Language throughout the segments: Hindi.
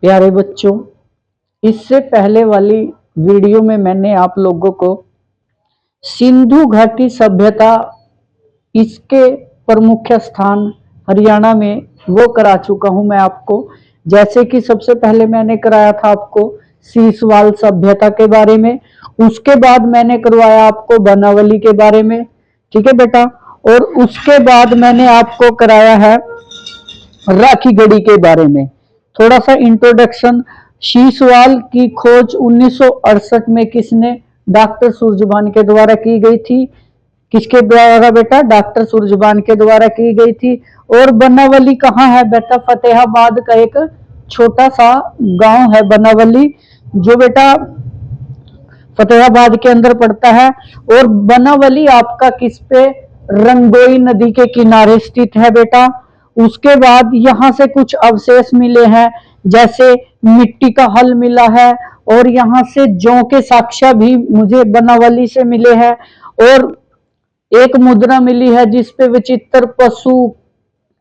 प्यारे बच्चों, इससे पहले वाली वीडियो में मैंने आप लोगों को सिंधु घाटी सभ्यता, इसके प्रमुख स्थान हरियाणा में वो करा चुका हूं मैं आपको। जैसे कि सबसे पहले मैंने कराया था आपको सीसवाल सभ्यता के बारे में, उसके बाद मैंने करवाया आपको बनावली के बारे में, ठीक है बेटा। और उसके बाद मैंने आपको कराया है राखीगढ़ी के बारे में। थोड़ा सा इंट्रोडक्शन। सीसवाल की खोज 1968 में किसने? डॉक्टर सूरजबान के द्वारा की गई थी। किसके द्वारा बेटा? डॉक्टर सूरजबान के द्वारा की गई थी। और बनावली कहाँ है बेटा? फतेहाबाद का एक छोटा सा गांव है बनावली, जो बेटा फतेहाबाद के अंदर पड़ता है। और बनावली आपका किस पे? रंगोई नदी के किनारे स्थित है बेटा। उसके बाद यहाँ से कुछ अवशेष मिले हैं, जैसे मिट्टी का हल मिला है, और यहाँ से जौ के साक्ष्य भी मुझे बनावली से मिले हैं। और एक मुद्रा मिली है जिसपे विचित्र पशु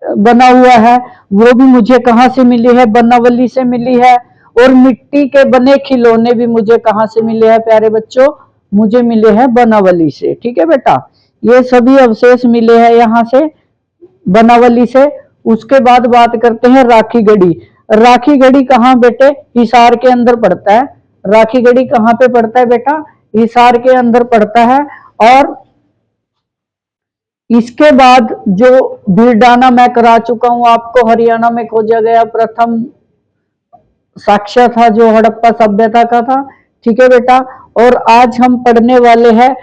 बना हुआ है, वो भी मुझे कहाँ से मिली है? बनावली से मिली है। और मिट्टी के बने खिलौने भी मुझे कहाँ से मिले हैं प्यारे बच्चों? मुझे मिले हैं बनावली से, ठीक है बेटा। ये सभी अवशेष मिले हैं यहाँ से बनावली से। उसके बाद बात करते हैं राखीगढ़ी। राखीगढ़ी कहाँ बेटे? हिसार के अंदर पड़ता है। राखीगढ़ी कहाँ पे पड़ता है बेटा? हिसार के अंदर पड़ता है। और इसके बाद जो भीरडाना मैं करा चुका हूं आपको, हरियाणा में खोजा गया प्रथम साक्ष्य था जो हड़प्पा सभ्यता का था, ठीक है बेटा। और आज हम पढ़ने वाले हैं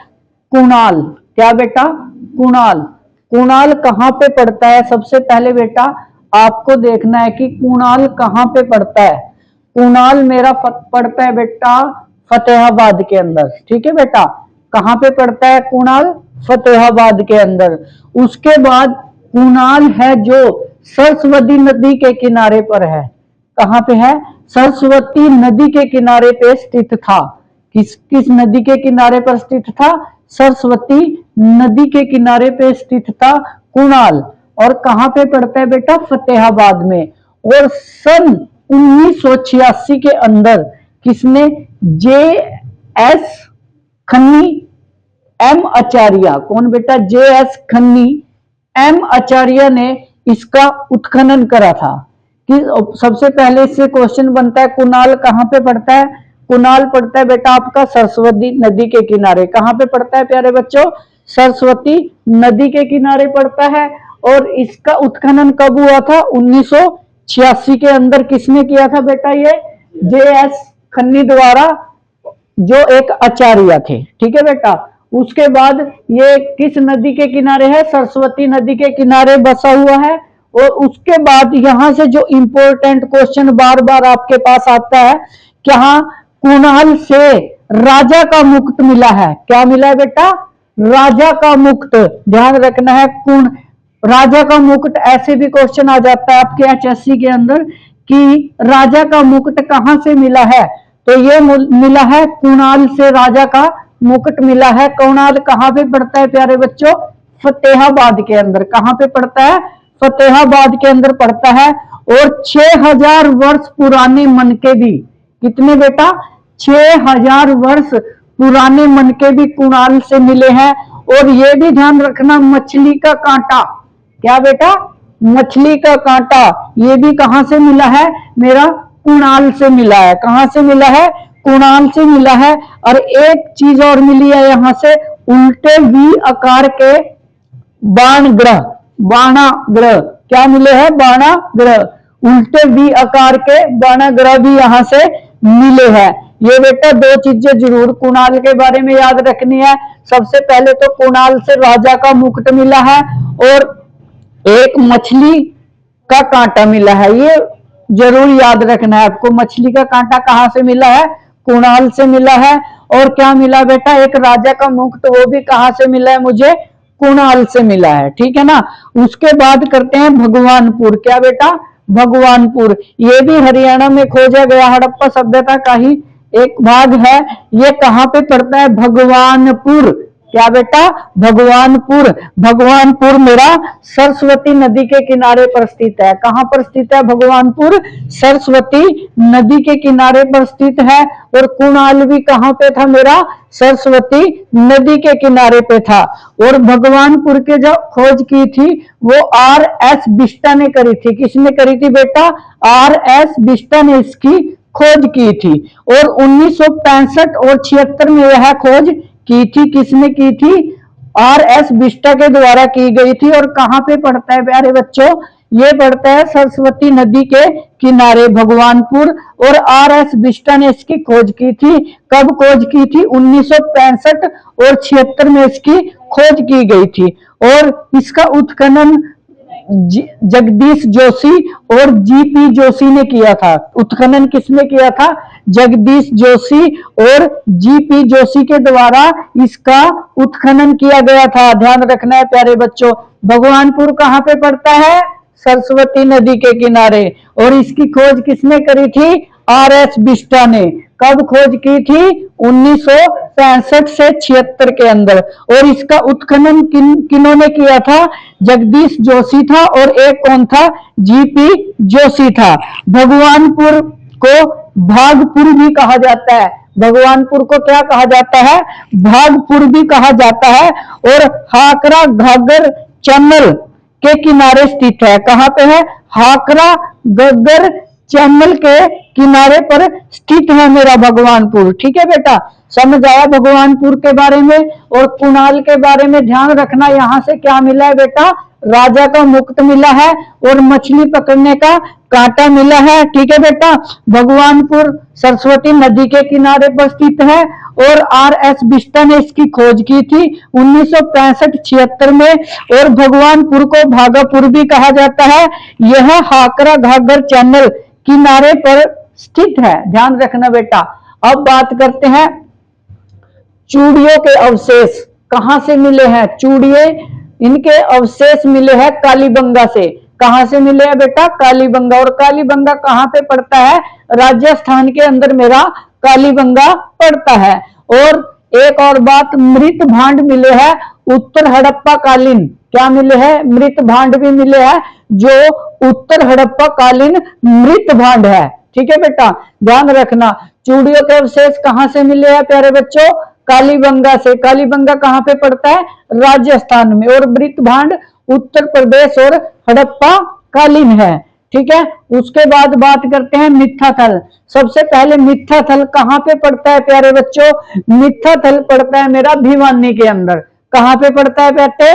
कुणाल। क्या बेटा? कुणाल। कुणाल कहाँ पे पड़ता है? सबसे पहले बेटा आपको देखना है कि कुणाल कहाँ पे पड़ता है। कुणाल मेरा पड़ता है बेटा फतेहाबाद के अंदर, ठीक है बेटा। कहाँ पे पड़ता है कुणाल? फतेहाबाद के अंदर। उसके बाद कुणाल है जो सरस्वती नदी के किनारे पर है। कहाँ पे है? सरस्वती नदी के किनारे पे स्थित था। किस नदी के किनारे पर स्थित था? सरस्वती नदी के किनारे पे स्थित था कुणाल। और कहाँ पे पड़ता है बेटा? फतेहाबाद में। और सन 1986 के अंदर किसने? जे एस खन्नी एम आचार्य। कौन बेटा? जे एस खन्नी एम आचार्य ने इसका उत्खनन करा था। कि सबसे पहले इससे क्वेश्चन बनता है कुणाल कहाँ पे पड़ता है? कुणाल पड़ता है बेटा आपका सरस्वती नदी के किनारे। कहाँ पे पड़ता है प्यारे बच्चों? सरस्वती नदी के किनारे पड़ता है। और इसका उत्खनन कब हुआ था? 1986 के अंदर। किसने किया था बेटा? ये जे एस खन्नी द्वारा, जो एक आचार्य थे, ठीक है बेटा। उसके बाद ये किस नदी के किनारे है? सरस्वती नदी के किनारे बसा हुआ है। और उसके बाद यहां से जो इंपॉर्टेंट क्वेश्चन बार बार आपके पास आता है, क्या कुणाल से राजा का मुकुट मिला है? क्या मिला है बेटा? राजा का मुकुट। ध्यान रखना है, राजा का मुकुट। ऐसे भी क्वेश्चन आ जाता है आपके एचएससी के अंदर कि राजा का मुकुट कहां से मिला है? तो ये मिला है कुणाल से, राजा का मुकुट मिला है। कुणाल कहाँ पे पड़ता है प्यारे बच्चों? फतेहाबाद के अंदर। कहाँ पे पड़ता है? फतेहाबाद के अंदर पड़ता है। और 6000 वर्ष पुराने मनके भी, कितने बेटा? 6000 वर्ष पुराने मनके भी कुणाल से मिले हैं। और ये भी ध्यान रखना, मछली का कांटा। क्या बेटा? मछली का कांटा, ये भी कहां से मिला है? मेरा कुणाल से मिला है। कहां से मिला है? कुणाल से मिला है। और एक चीज और मिली है यहां से, उल्टे वी आकार के बाण ग्रह। बाणाग्रह क्या मिले हैं? बाणाग्रह। उल्टे वी आकार के बाणाग्रह भी यहां से मिले हैं। ये बेटा दो चीजें जरूर कुणाल के बारे में याद रखनी है। सबसे पहले तो कुणाल से राजा का मुकुट मिला है, और एक मछली का कांटा मिला है। ये जरूर याद रखना है आपको। मछली का कांटा कहां से मिला है? कुणाल से मिला है। और क्या मिला बेटा? एक राजा का मुकुट, वो भी कहां से मिला है? मुझे कुणाल से मिला है, ठीक है ना। उसके बाद करते हैं भगवानपुर। क्या बेटा? भगवानपुर। ये भी हरियाणा में खोजा गया हड़प्पा सभ्यता का ही एक भाग है। ये कहां पे पड़ता है? भगवानपुर। क्या बेटा? भगवानपुर। भगवानपुर मेरा सरस्वती नदी के किनारे पर स्थित है। कहां पर स्थित है भगवानपुर? सरस्वती नदी के किनारे पर स्थित है। और कुणाल भी कहां पे था मेरा? सरस्वती नदी के किनारे पे था। और भगवानपुर के जो खोज की थी वो R.S. बिष्टा ने करी थी। किसने करी थी बेटा? R.S. बिष्टा ने इसकी खोज की थी। और 1965 और 76 में यह खोज की थी। किसने की थी? R.S. बिष्टा के द्वारा की गई थी। और कहां पे पड़ता है प्यारे बच्चों? ये पड़ता है सरस्वती नदी के किनारे भगवानपुर। और R.S. बिष्टा ने इसकी खोज की थी। कब खोज की थी? 1965 और 76 में इसकी खोज की गई थी। और इसका उत्खनन जगदीश जोशी और जीपी जोशी ने किया था। उत्खनन किसने किया था? जगदीश जोशी और जीपी जोशी के द्वारा इसका उत्खनन किया गया था। ध्यान रखना है प्यारे बच्चों। भगवानपुर कहां पे पड़ता है? सरस्वती नदी के किनारे। और इसकी खोज किसने करी थी? R.S. बिष्टा ने। कब खोज की थी? 1965 से 76 के अंदर। और इसका उत्खनन किन्होंने किया था? जगदीश जोशी था। और एक कौन था? जीपी जोशी था। भगवानपुर को भागपुर भी कहा जाता है। भगवानपुर को क्या कहा जाता है? भागपुर भी कहा जाता है। और हाकरा घाघर चैनल के किनारे स्थित है। कहां पे है? हाकरा घाघर चैनल के किनारे पर स्थित है मेरा भगवानपुर। ठीक है बेटा, समझ आया भगवानपुर के बारे में। और कुणाल के बारे में ध्यान रखना। यहां से क्या मिला है बेटा? राजा का मुकुट मिला है और मछली पकड़ने का कांटा मिला है। ठीक है बेटा, भगवानपुर सरस्वती नदी के किनारे पर स्थित है। और R.S. बिष्टा ने इसकी खोज की थी 1965-76 में। और भगवानपुर को भागापुर भी कहा जाता है। यह हाकरा घाघर चैनल किनारे पर स्थित है। ध्यान रखना बेटा। अब बात करते हैं चूड़ियों के अवशेष कहां से मिले हैं? चूड़िए, इनके अवशेष मिले हैं कालीबंगा से। कहां से मिले हैं बेटा? कालीबंगा। और कालीबंगा कहां पे पड़ता है? राजस्थान के अंदर मेरा कालीबंगा पड़ता है। और एक और बात, मृत भांड मिले हैं उत्तर हड़प्पा कालीन। क्या मिले हैं? मृत भांड भी मिले हैं जो उत्तर हड़प्पा कालीन मृत भांड है। ठीक है बेटा, ध्यान रखना। चूड़ियों के अवशेष कहां से मिले हैं प्यारे बच्चों? कालीबंगा से। कालीबंगा कहां पे पड़ता है? राजस्थान में। और मृत भांड उत्तर प्रदेश और हड़प्पा कालीन है। ठीक है, उसके बाद बात करते हैं मिथ्याथल। सबसे पहले मिथ्याथल कहां पे पड़ता है प्यारे बच्चों? मिथ्याथल पड़ता है मेरा भिवानी के अंदर। कहां पे पड़ता है बेटे?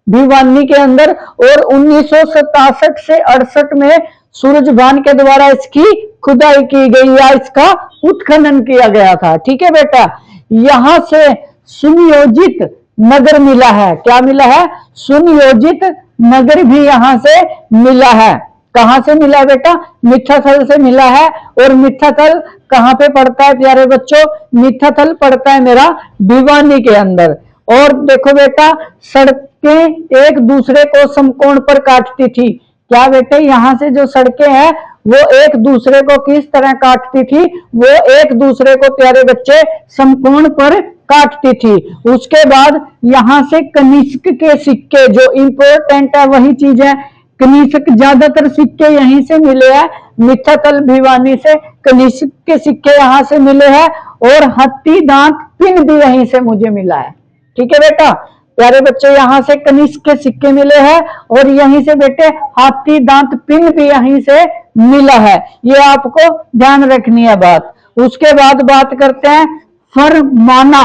भिवानी के अंदर। और 1967 से 68 में सूरजभान के द्वारा इसकी खुदाई की गई या इसका उत्खनन किया गया था। ठीक है बेटा, यहां से सुनियोजित नगर मिला है। क्या मिला है? सुनियोजित नगर भी यहां से मिला है। कहां से मिला है बेटा? मिथ्याथल से मिला है। और मिथ्याथल कहां पे पड़ता है प्यारे बच्चों? मिथ्याथल पड़ता है मेरा भिवानी के अंदर। और देखो बेटा, सड़कें एक दूसरे को समकोण पर काटती थी। क्या बेटे? यहां से जो सड़कें हैं वो एक दूसरे को किस तरह काटती थी? वो एक दूसरे को प्यारे बच्चे समकोण पर काटती थी। उसके बाद यहां से कनिष्क के सिक्के, जो इंपोर्टेंट है वही चीज है, कनिष्क ज्यादातर सिक्के यहीं से मिले हैं। मिथ्याथल भिवानी से कनिष्क के सिक्के यहां से मिले हैं। और हाथी दांत पिन भी यहीं से मुझे मिला है। ठीक है बेटा, प्यारे बच्चे, यहां से कनिष्क के सिक्के मिले हैं और यहीं से बेटे हाथी दांत पिन भी यहीं से मिला है। ये आपको ध्यान रखनी है बात। उसके बाद बात करते हैं फरमाना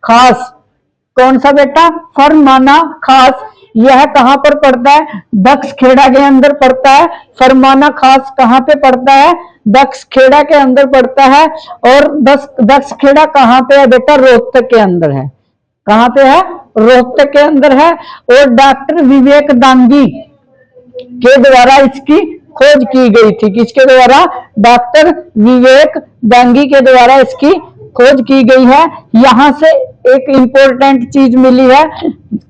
खास। कौन सा बेटा? फरमाना खास। यह कहां पर पड़ता है? दक्षखेड़ा के अंदर पड़ता है। फरमाना खास कहां पे पड़ता है? दक्षखेड़ा के अंदर पड़ता है। और दक्षखेड़ा कहां पे है बेटा? रोहतक के अंदर है। कहां पे है? रोहतक के अंदर है। और डॉक्टर विवेक दांगी के द्वारा इसकी खोज की गई थी। किसके द्वारा? डॉक्टर विवेक दांगी के द्वारा इसकी खोज की गई है। यहां से एक इंपॉर्टेंट चीज मिली है,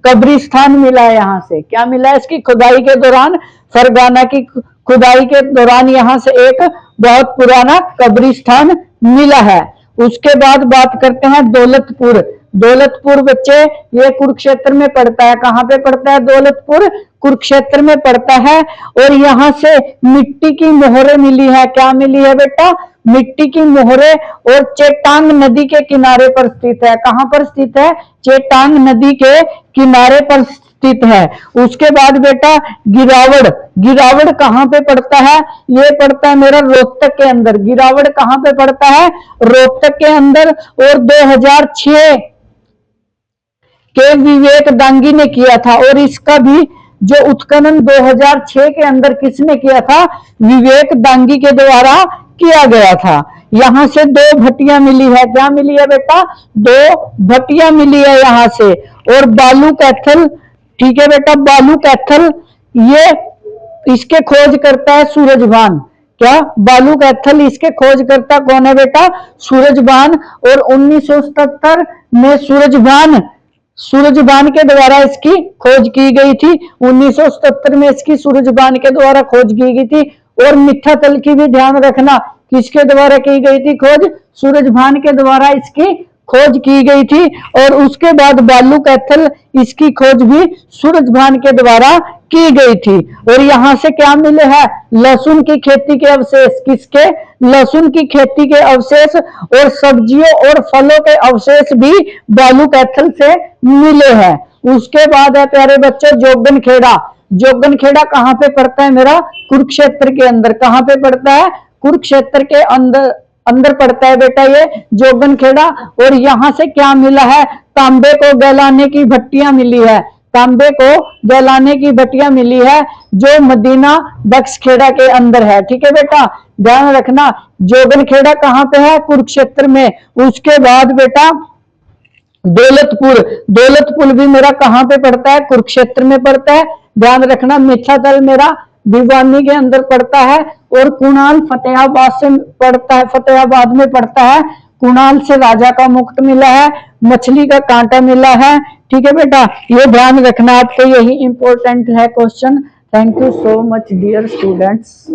कब्रिस्तान मिला है। यहां से क्या मिला है? इसकी खुदाई के दौरान, फरगाना की खुदाई के दौरान यहां से एक बहुत पुराना कब्रिस्तान मिला है। उसके बाद बात करते हैं दौलतपुर। दौलतपुर बच्चे ये कुरुक्षेत्र में पड़ता है। कहाँ पे पड़ता है? दौलतपुर कुरुक्षेत्र में पड़ता है। और यहाँ से मिट्टी की मोहरें मिली है। क्या मिली है बेटा? मिट्टी की मोहरें। और चेटांग नदी के किनारे पर स्थित है। कहाँ पर स्थित है? चेटांग नदी के किनारे पर स्थित है। उसके बाद बेटा गिरावड़, गिरावड़ कहाँ पे पड़ता है? ये पड़ता है मेरा रोहतक के अंदर। गिरावड़ कहाँ पे पड़ता है? रोहतक के अंदर। और 2006 के विवेक दांगी ने किया था। और इसका भी जो उत्खनन 2006 के अंदर किसने किया था? विवेक दांगी के द्वारा किया गया था। यहां से 2 भट्टियां मिली है। क्या मिली है बेटा? 2 भट्टियां मिली है यहां से। और बालू कैथल, ठीक है बेटा, बालू कैथल ये इसके खोज करता है सूरजभान। क्या? बालू कैथल इसके खोज करता कौन है बेटा? सूरजभान। और 1977 में सूरजभान के द्वारा इसकी खोज की गई थी। 1977 में इसकी सूरजभान के द्वारा खोज की गई थी। और मीठा तल की भी ध्यान रखना, किसके द्वारा की गई थी खोज? सूरजभान के द्वारा इसकी खोज की गई थी। और उसके बाद बालू कैथल इसकी खोज भी सूरजभान के द्वारा की गई थी। और यहां से क्या मिले हैं? लहसुन की खेती के अवशेष। किसके? लहसुन की खेती के अवशेष। और सब्जियों और फलों के अवशेष भी बालू कैथल से मिले हैं। उसके बाद है प्यारे बच्चों जोगन खेड़ा। जोगन खेड़ा कहाँ पे पड़ता है मेरा? कुरुक्षेत्र के अंदर। कहाँ पे पड़ता है? कुरुक्षेत्र के अंदर पड़ता है बेटा ये जोगन खेड़ा। और यहां से क्या मिला है? तांबे को गलाने की भट्टियां मिली है। तांबे को गलाने की भट्टियां मिली है जो मदीना दक्ष खेड़ा के अंदर है। ठीक है बेटा, ध्यान रखना। जोगन खेड़ा कहाँ पे है? कुरुक्षेत्र में। उसके बाद बेटा दौलतपुर, दौलतपुर भी मेरा कहाँ पे पड़ता है? कुरुक्षेत्र में पड़ता है। ध्यान रखना। मीठा तल मेरा भिवानी के अंदर पड़ता है। और कुणाल फतेहाबाद से पड़ता है, फतेहाबाद में पड़ता है। कुणाल से राजा का मुकुट मिला है, मछली का कांटा मिला है। ठीक है बेटा, ये ध्यान रखना, आपको यही इंपॉर्टेंट है question. Thank you so much dear students.